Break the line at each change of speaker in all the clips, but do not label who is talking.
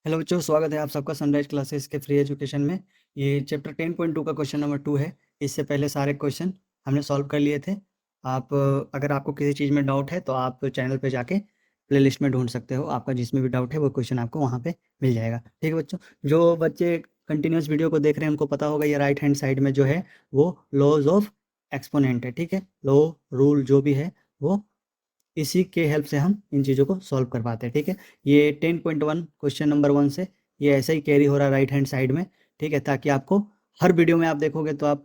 Hello बच्चों, स्वागत है आप सबका सनराइज क्लासेस के फ्री एजुकेशन में। ये चैप्टर 10.2 का क्वेश्चन नंबर 2 है। इससे पहले सारे क्वेश्चन हमने सॉल्व कर लिए थे। आप अगर आपको किसी चीज़ में डाउट है तो आप चैनल पे जाके प्लेलिस्ट में ढूंढ सकते हो। आपका जिसमें भी डाउट है वो क्वेश्चन आपको वहाँ पे मिल जाएगा। ठीक है बच्चों, जो बच्चे कंटिन्यूस वीडियो को देख रहे हैं उनको पता होगा ये राइट हैंड साइड में जो है वो लॉज ऑफ एक्सपोनेंट है। ठीक है, लॉ रूल जो भी है वो इसी के हेल्प से हम इन चीज़ों को सॉल्व कर पाते हैं। ठीक है, ये 10.1 क्वेश्चन नंबर 1 से ये ऐसा ही कैरी हो रहा है राइट हैंड साइड में। ठीक है, ताकि आपको हर वीडियो में आप देखोगे तो आप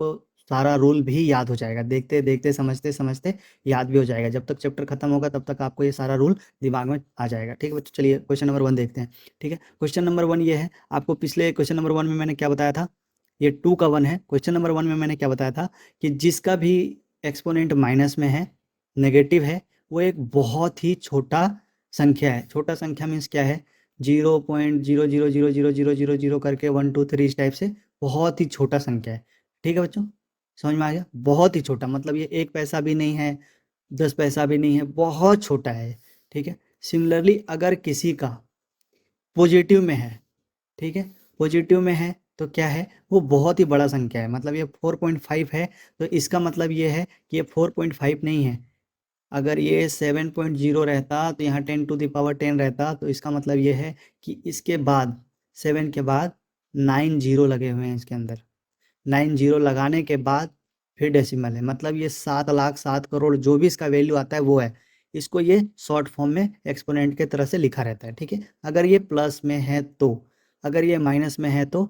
सारा रूल भी याद हो जाएगा, देखते देखते समझते समझते याद भी हो जाएगा। जब तक चैप्टर खत्म होगा तब तक आपको ये सारा रूल दिमाग में आ जाएगा। ठीक है बच्चों, चलिए क्वेश्चन नंबर 1 देखते हैं। ठीक है, क्वेश्चन नंबर 1 ये है। आपको पिछले क्वेश्चन नंबर 1 में मैंने क्या बताया था, ये 2 का 1 है। क्वेश्चन नंबर 1 में मैंने क्या बताया था कि जिसका भी एक्सपोनेंट माइनस में है, नेगेटिव है, वो एक बहुत ही छोटा संख्या है। छोटा संख्या मीन्स क्या है, 0.000000 करके 1 2 3 इस टाइप से बहुत ही छोटा संख्या है। ठीक है बच्चों, समझ में आ गया? बहुत ही छोटा मतलब ये 1 पैसा भी नहीं है, 10 पैसा भी नहीं है, बहुत छोटा है। ठीक है, सिमिलरली अगर किसी का पॉजिटिव में है, ठीक है, पॉजिटिव में है तो क्या है, वो बहुत ही बड़ा संख्या है। मतलब ये 4.5 है तो इसका मतलब ये है कि ये 4.5 नहीं है। अगर ये 7.0 रहता तो यहाँ 10⁻10 रहता, तो इसका मतलब ये है कि इसके बाद 7 के बाद 9 जीरो लगे हुए हैं इसके अंदर। 9 जीरो लगाने के बाद फिर डेसिमल है, मतलब ये 7,07,000,000 जो भी इसका वैल्यू आता है वो है। इसको ये शॉर्ट फॉर्म में एक्सपोनेंट के तरह से लिखा रहता है। ठीक है, अगर ये प्लस में है तो, अगर ये माइनस में है तो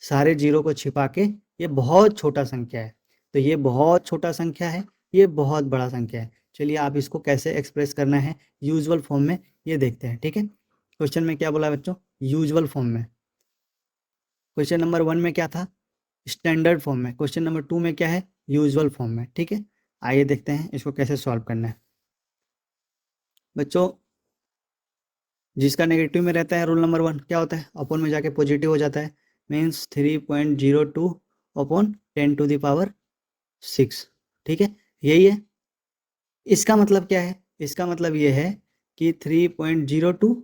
सारे जीरो को छिपा के ये बहुत छोटा संख्या है। तो ये बहुत छोटा संख्या है, ये बहुत बड़ा संख्या है। चलिए आप इसको कैसे एक्सप्रेस करना है यूजुअल फॉर्म में ये देखते हैं। ठीक है, क्वेश्चन में क्या बोला है बच्चों, यूजुअल फॉर्म में। क्वेश्चन नंबर 1 में क्या था, स्टैंडर्ड फॉर्म में। क्वेश्चन नंबर 2 में क्या है, यूजुअल फॉर्म में। ठीक है, आइए देखते हैं इसको कैसे सॉल्व करना है बच्चों। जिसका नेगेटिव में रहता है रूल नंबर 1 क्या होता है, अपॉन में जाके पॉजिटिव हो जाता है। Means 3.02 upon 10⁻6। ठीक है, यही है। इसका मतलब क्या है, इसका मतलब ये है कि 3.02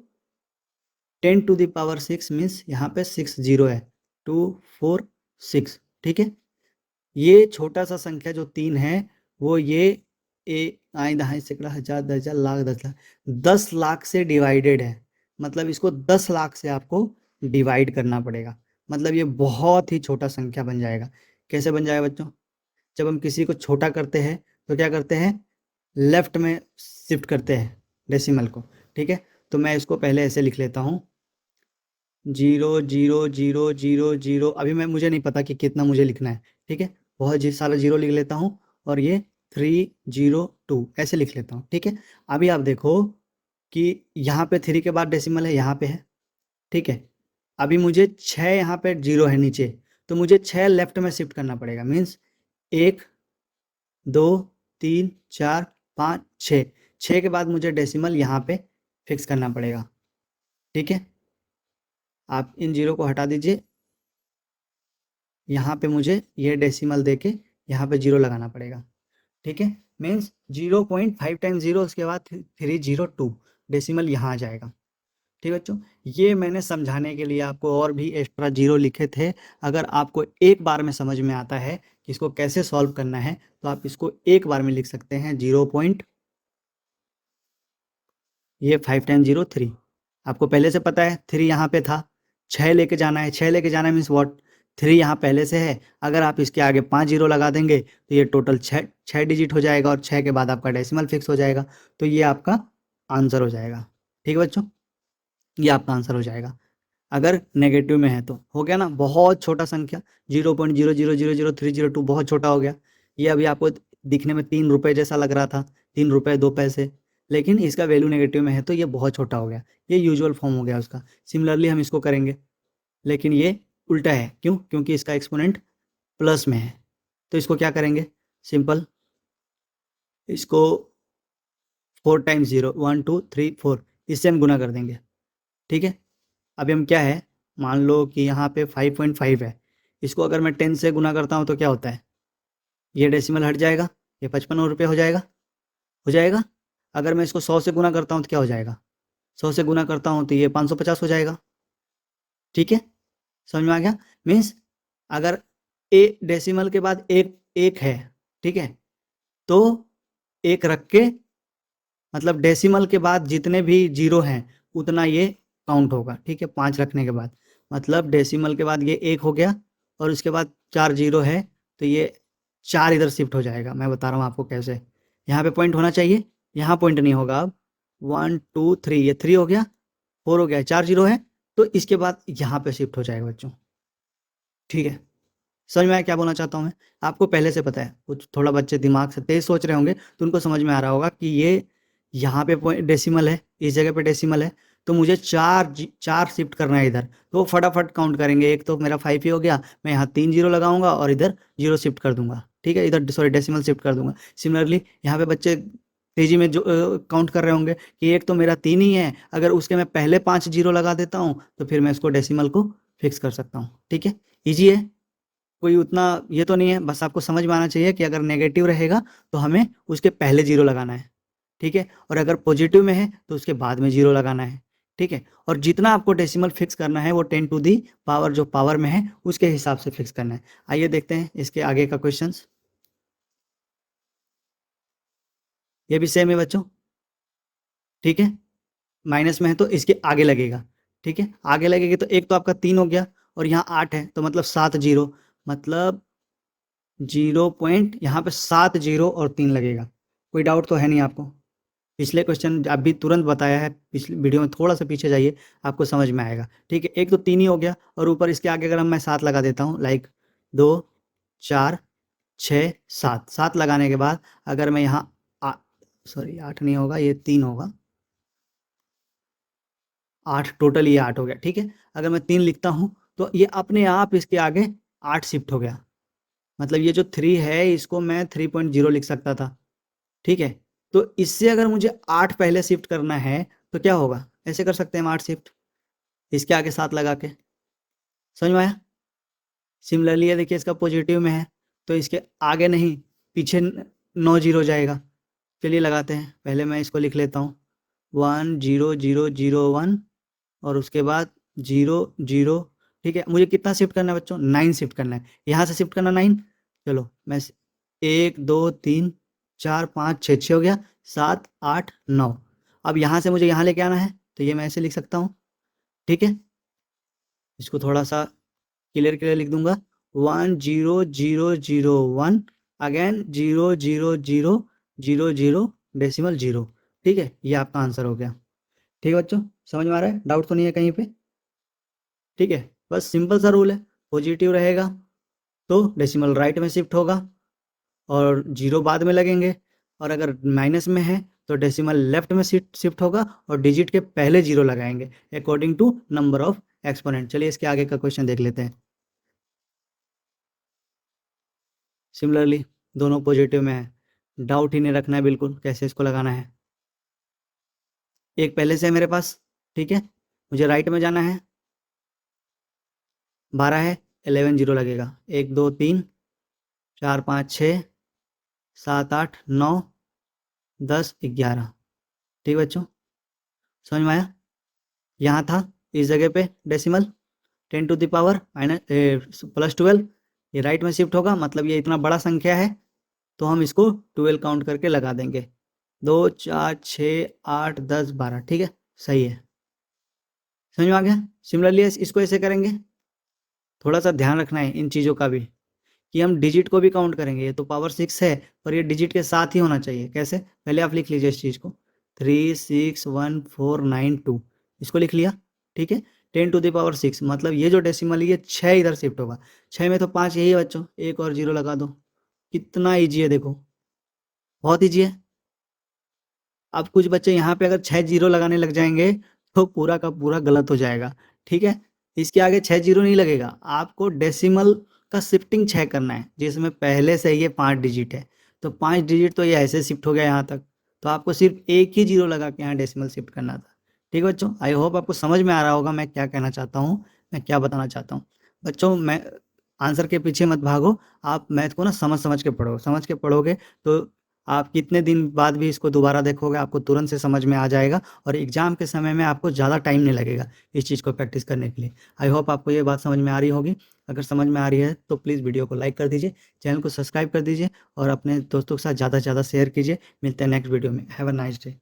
10⁻6 मीन्स यहाँ पे 6 जीरो है, 246। ठीक है, ये छोटा सा संख्या जो 3 है वो ये आई दहाई सैकड़ा हजार 10,000 लाख 10 लाख 10 लाख से डिवाइडेड है। मतलब इसको 10 लाख से आपको डिवाइड करना पड़ेगा। मतलब ये बहुत ही छोटा संख्या बन जाएगा। कैसे बन जाएगा बच्चों, जब हम किसी को छोटा करते हैं तो क्या करते हैं, लेफ्ट में शिफ्ट करते हैं डेसिमल को। ठीक है, तो मैं इसको पहले ऐसे लिख लेता हूँ, 0 0 0 0 0। अभी मैं मुझे नहीं पता कि कितना मुझे लिखना है। ठीक है, बहुत सारा जीरो लिख लेता हूँ और ये 302 ऐसे लिख लेता हूँ। ठीक है, अभी आप देखो कि यहाँ पे 3 के बाद डेसिमल है, यहाँ पे है। ठीक है, अभी मुझे 6 यहाँ पे जीरो है नीचे, तो मुझे 6 लेफ्ट में शिफ्ट करना पड़ेगा। मीन्स 1 2 3 4 5 6, 6 के बाद मुझे डेसिमल यहाँ पे फिक्स करना पड़ेगा। ठीक है, आप इन जीरो को हटा दीजिए, यहाँ पे मुझे ये डेसिमल दे के यहाँ पे जीरो लगाना पड़ेगा। ठीक है, मीन्स 0.5 टाइम्स जीरो, उसके बाद 302 डेसिमल यहाँ आ जाएगा। ठीक है बच्चों, ये मैंने समझाने के लिए आपको और भी एक्स्ट्रा जीरो लिखे थे। अगर आपको एक बार में समझ में आता है कि इसको कैसे सॉल्व करना है तो आप इसको एक बार में लिख सकते हैं। 5 टाइम्स 0 3। आपको पहले से पता है 3 यहाँ पे था, 6 लेके जाना है। 6 लेके जाना है मीन्स वॉट, 3 यहाँ पहले से है। अगर आप इसके आगे 5 जीरो लगा देंगे तो ये टोटल 6 डिजिट हो जाएगा और 6 के बाद आपका डेसिमल फिक्स हो जाएगा। तो ये आपका आंसर हो जाएगा। ठीक है बच्चों, ये आपका आंसर हो जाएगा। अगर नेगेटिव में है तो हो गया ना, बहुत छोटा संख्या 0.0000302 बहुत छोटा हो गया। ये अभी आपको दिखने में 3 रुपये जैसा लग रहा था, 3 रुपये 2 पैसे, लेकिन इसका वैल्यू नेगेटिव में है तो ये बहुत छोटा हो गया। ये यूजुअल फॉर्म हो गया उसका। सिमिलरली हम इसको करेंगे, लेकिन ये उल्टा है। क्यों, क्योंकि इसका एक्सपोनेंट प्लस में है। तो इसको क्या करेंगे, सिंपल, इसको 4 टाइम्स 0 1 2 3 4 इससे हम गुना कर देंगे। ठीक है, अभी हम क्या है, मान लो कि यहाँ पे 5.5 है, इसको अगर मैं 10 से गुना करता हूँ तो क्या होता है, ये डेसिमल हट जाएगा, ये 55 रुपये हो जाएगा, हो जाएगा। अगर मैं इसको 100 से गुना करता हूँ तो क्या हो जाएगा, 100 से गुना करता हूँ तो ये 550 हो जाएगा। ठीक है, समझ में आ गया। मीन्स अगर ए डेसिमल के बाद एक एक है, ठीक है, तो एक रख के मतलब डेसिमल के बाद जितने भी जीरो हैं उतना ये काउंट होगा, ठीक है, 5 रखने के बाद। मतलब डेसिमल के बाद ये एक हो गया और उसके बाद 4 जीरो है, तो ये 4 इधर शिफ्ट हो जाएगा। मैं बता रहा हूँ आपको कैसे। यहाँ पे पॉइंट होना चाहिए, यहाँ पॉइंट नहीं होगा। अब 1 2 3, ये 3 हो गया, 4 हो गया, 4 जीरो है, तो इसके बाद यहाँ पे शिफ्ट हो जाएगा बच्चों। ठीक है, समझ में आया क्या बोलना चाहता हूँ मैं? आपको पहले से पता है, कुछ थोड़ा बच्चे दिमाग से तेज सोच रहे होंगे तो उनको समझ में आ रहा होगा कि ये यहाँ पे डेसिमल है, इस जगह पे डेसिमल है, तो मुझे चार शिफ्ट करना है इधर। तो वो फटाफट काउंट करेंगे। एक तो मेरा 5 ही हो गया, मैं यहाँ 3 जीरो लगाऊंगा और इधर जीरो शिफ्ट कर दूंगा, ठीक है, इधर सॉरी डेसिमल शिफ्ट कर दूंगा। सिमिलरली यहाँ पे बच्चे तेजी में जो काउंट कर रहे होंगे कि एक तो मेरा 3 ही है, अगर उसके मैं पहले 5 जीरो लगा देता हूँ तो फिर मैं इसको डेसिमल को फिक्स कर सकता हूँ। ठीक है, ईजी है, कोई उतना ये तो नहीं है। बस आपको समझ में आना चाहिए कि अगर नेगेटिव रहेगा तो हमें उसके पहले जीरो लगाना है, ठीक है, और अगर पॉजिटिव में है तो उसके बाद में जीरो लगाना है, ठीक है। और जितना आपको डेसिमल फिक्स करना है वो 10 टू दी पावर जो पावर में है उसके हिसाब से फिक्स करना है। आइए देखते हैं इसके आगे का क्वेश्चन। ये भी सेम है बच्चों, ठीक है, माइनस में है तो इसके आगे लगेगा, ठीक है, आगे लगेगी। तो एक तो आपका 3 हो गया और यहाँ 8 है, तो मतलब 7 जीरो, मतलब 0 पॉइंट यहाँ पे 7 जीरो और 3 लगेगा। कोई डाउट तो है नहीं आपको? पिछले क्वेश्चन अभी तुरंत बताया है, पिछले वीडियो में थोड़ा सा पीछे जाइए, आपको समझ में आएगा। ठीक है, एक तो 3 ही हो गया और ऊपर इसके आगे अगर मैं 7 लगा देता हूँ, लाइक 2 4 6 7, 7 लगाने के बाद अगर मैं यहाँ सॉरी 8 नहीं होगा, ये 3 होगा, 8 टोटल, ये 8 हो गया, ठीक है। अगर मैं 3 लिखता हूँ तो ये अपने आप इसके आगे 8 शिफ्ट हो गया। मतलब ये जो 3 है इसको मैं 3.0 लिख सकता था, ठीक है। तो इससे अगर मुझे 8 पहले शिफ्ट करना है तो क्या होगा, ऐसे कर सकते हैं हम 8 शिफ्ट इसके आगे 7 लगा के। समझ में आया? सिमिलरली ये देखिए इसका पॉजिटिव में है तो इसके आगे नहीं पीछे 9 जीरो जाएगा। चलिए लगाते हैं, पहले मैं इसको लिख लेता हूँ 1 0 0 0 1 और उसके बाद 0 0। ठीक है, मुझे कितना शिफ्ट करना है बच्चों? 9 शिफ्ट करना है, यहाँ से शिफ्ट करना 9। चलो मैं 1 2 3 4 5 6, 6 हो गया, 7 8 9। अब यहाँ से मुझे यहाँ लेके आना है तो ये मैं ऐसे लिख सकता हूँ, ठीक है। इसको थोड़ा सा क्लियर क्लियर लिख दूंगा, 1 0 0 0 1 अगेन 0 0 0 0 0 डेसिमल 0। ठीक है, ये आपका आंसर हो गया। ठीक है बच्चों, समझ में आ रहा है? डाउट तो नहीं है कहीं पे? ठीक है, बस सिंपल सा रूल है, पॉजिटिव रहेगा तो डेसिमल राइट में शिफ्ट होगा और जीरो बाद में लगेंगे, और अगर माइनस में है तो डेसिमल लेफ्ट में शिफ्ट होगा और डिजिट के पहले जीरो लगाएंगे according to number of exponent. चलिए इसके आगे का क्वेश्चन देख लेते हैं। सिमिलरली दोनों पॉजिटिव में है, डाउट ही नहीं रखना है बिल्कुल कैसे इसको लगाना है। एक पहले से है मेरे पास, ठीक है, मुझे राइट में जाना है, 12 है, 11 जीरो लगेगा, 1 2 3 4 5 6 7 8 9 10 11। ठीक बच्चों, समझ में आया? यहाँ था इस जगह पे decimal 10 to the power minus plus 12, ये राइट में शिफ्ट होगा, मतलब ये इतना बड़ा संख्या है तो हम इसको 12 काउंट करके लगा देंगे, 2 4 6 8 10 12। ठीक है, सही है, समझ में आ गया? सिमिलरली इसको ऐसे करेंगे, थोड़ा सा ध्यान रखना है इन चीज़ों का भी कि हम डिजिट को भी काउंट करेंगे। ये तो पावर 6 है पर ये डिजिट के साथ ही होना चाहिए। कैसे, पहले आप लिख लीजिए इस चीज़ को, 3 6 1 4 9 2, इसको लिख लिया, ठीक है। 10 टू द पावर 6 मतलब ये जो डेसिमल है ये 6 इधर शिफ्ट होगा, 6 में तो 5 यही है बच्चों, एक और जीरो लगा दो। कितना ईजी है देखो, बहुत ईजी है। अब कुछ बच्चे यहाँ पे अगर 6 जीरो लगाने लग जाएंगे तो पूरा का पूरा गलत हो जाएगा, ठीक है। इसके आगे 6 जीरो नहीं लगेगा, आपको डेसिमल का शिफ्टिंग 6 करना है जिसमें पहले से ये 5 डिजिट है, तो 5 डिजिट तो ये ऐसे शिफ्ट हो गया यहाँ तक, तो आपको सिर्फ एक ही जीरो लगा के यहाँ डेसिमल शिफ्ट करना था। ठीक है बच्चों, आई होप आपको समझ में आ रहा होगा मैं क्या कहना चाहता हूँ, मैं क्या बताना चाहता हूँ। बच्चों मैं आंसर के पीछे मत भागो, आप मैथ को ना समझ समझ के पढ़ो, समझ के पढ़ोगे तो आप कितने दिन बाद भी इसको दोबारा देखोगे आपको तुरंत से समझ में आ जाएगा और एग्ज़ाम के समय में आपको ज़्यादा टाइम नहीं लगेगा इस चीज़ को प्रैक्टिस करने के लिए। आई होप आपको ये बात समझ में आ रही होगी। अगर समझ में आ रही है तो प्लीज़ वीडियो को लाइक कर दीजिए, चैनल को सब्सक्राइब कर दीजिए और अपने दोस्तों के साथ ज़्यादा से ज़्यादा शेयर कीजिए। मिलते हैं नेक्स्ट वीडियो में। Have a nice day.